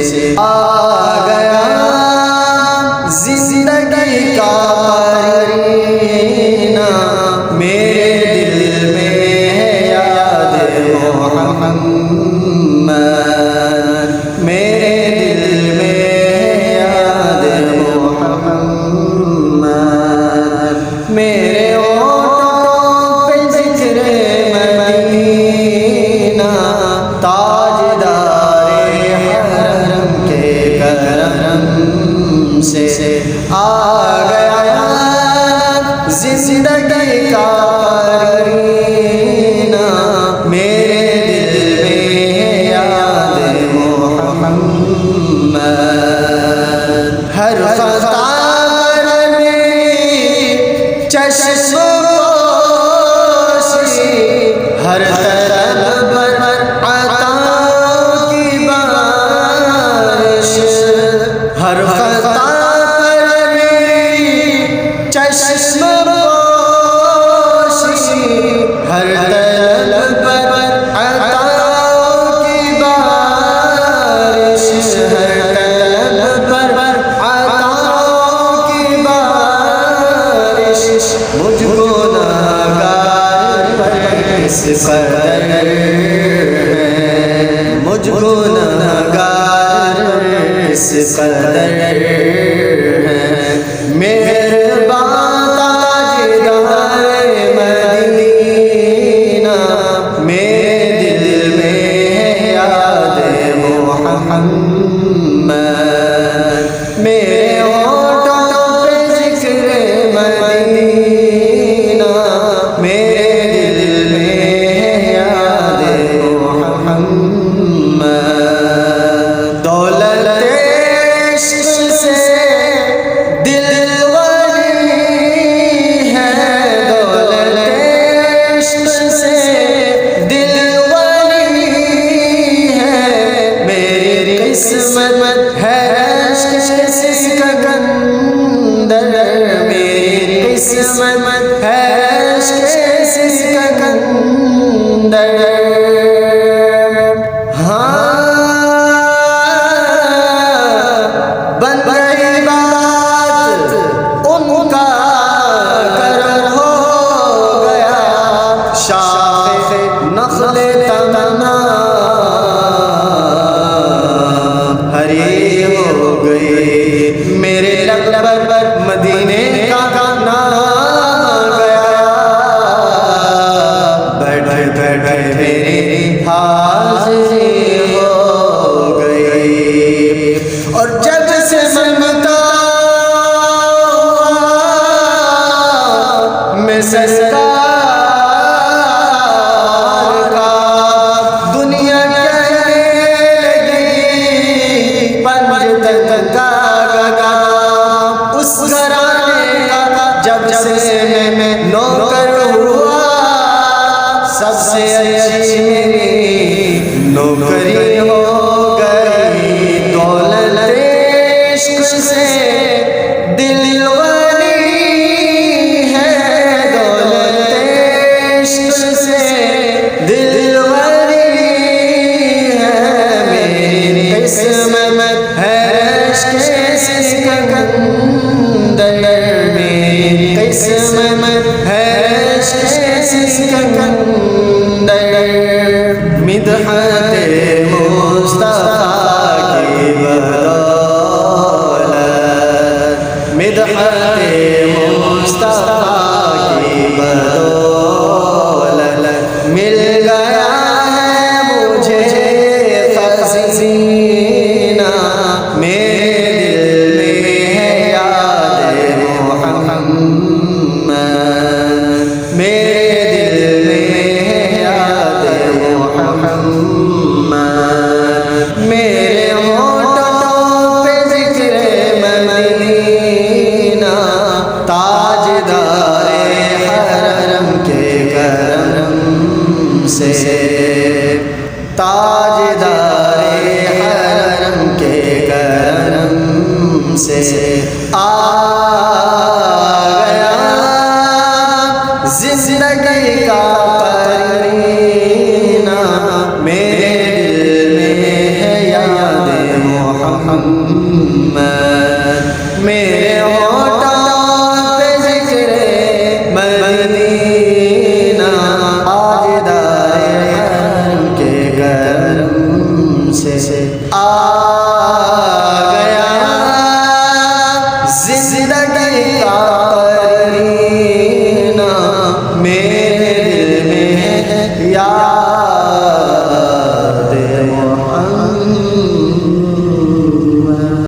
آ گیا زندگی کا قرینہ، میرے دل میں ہے یاد محمد، میرے دل میں ہے یاد محمد، میرے ہونٹوں پہ ذکر مدینہ، تاجدار حرم کے کرم سے آ گیا زندگی کا قرینہ، میرے دل میں ہے یاد محمد، ہر خطا پر میری چشم پوشی، ہر طرف پر عطا کی بارش، ہر خطا پر میری چشم پوشی، ہر طرف پر عطا کی بارش، ہر طرف پر عطا کی بارش، مجھ کو ناگار پر اس قدر ہے، مجھ کو ناگار پر اس قدر ہے، مہربان تاجدار مدینہ، میرے دل میں ہے یاد محمد، میرے ہونٹوں پہ ذکر مدینہ، میرے دل میں ہے یاد محمد، دولت عشق سے دل غنی ہے، دولت عشق سے دل غنی ہے، میری قسمت ہے عشق سکندر، میری قسمت ہے عشق سکندر، بن گئی بات ان کا کرم ہو گیا، شاخ نخل تمنا ہری ہو گئی، میرے لب پر مدینے کا گانا گیا، بیٹھ بیٹھ میری حاضری ہو گئی، اور جب سے ممتا میں سرکار کا دنیا کہنے لگی پنج کا گا، اس گھرانے کا جب سے میں نوکر ہوا، سب سے اچھی میری نوکری ہو گئی، دولت عشق سے دل غنی ہے، دولت عشق سے دل غنی ہے، میری قسمت ہے عشق سکندر، میری قسمت ہے عشق سکندر، مدحت مصطفیٰ کی بدولت، مدحت مصطفیٰ کی بدولت، مل گیا ہے مجھے خزینہ، میرے دل میں ہے یاد محمد، میرے دل میں ہے یاد محمد، میرے ہونٹوں پہ ذکر مدینہ، تاجدار حرم کے کرم سے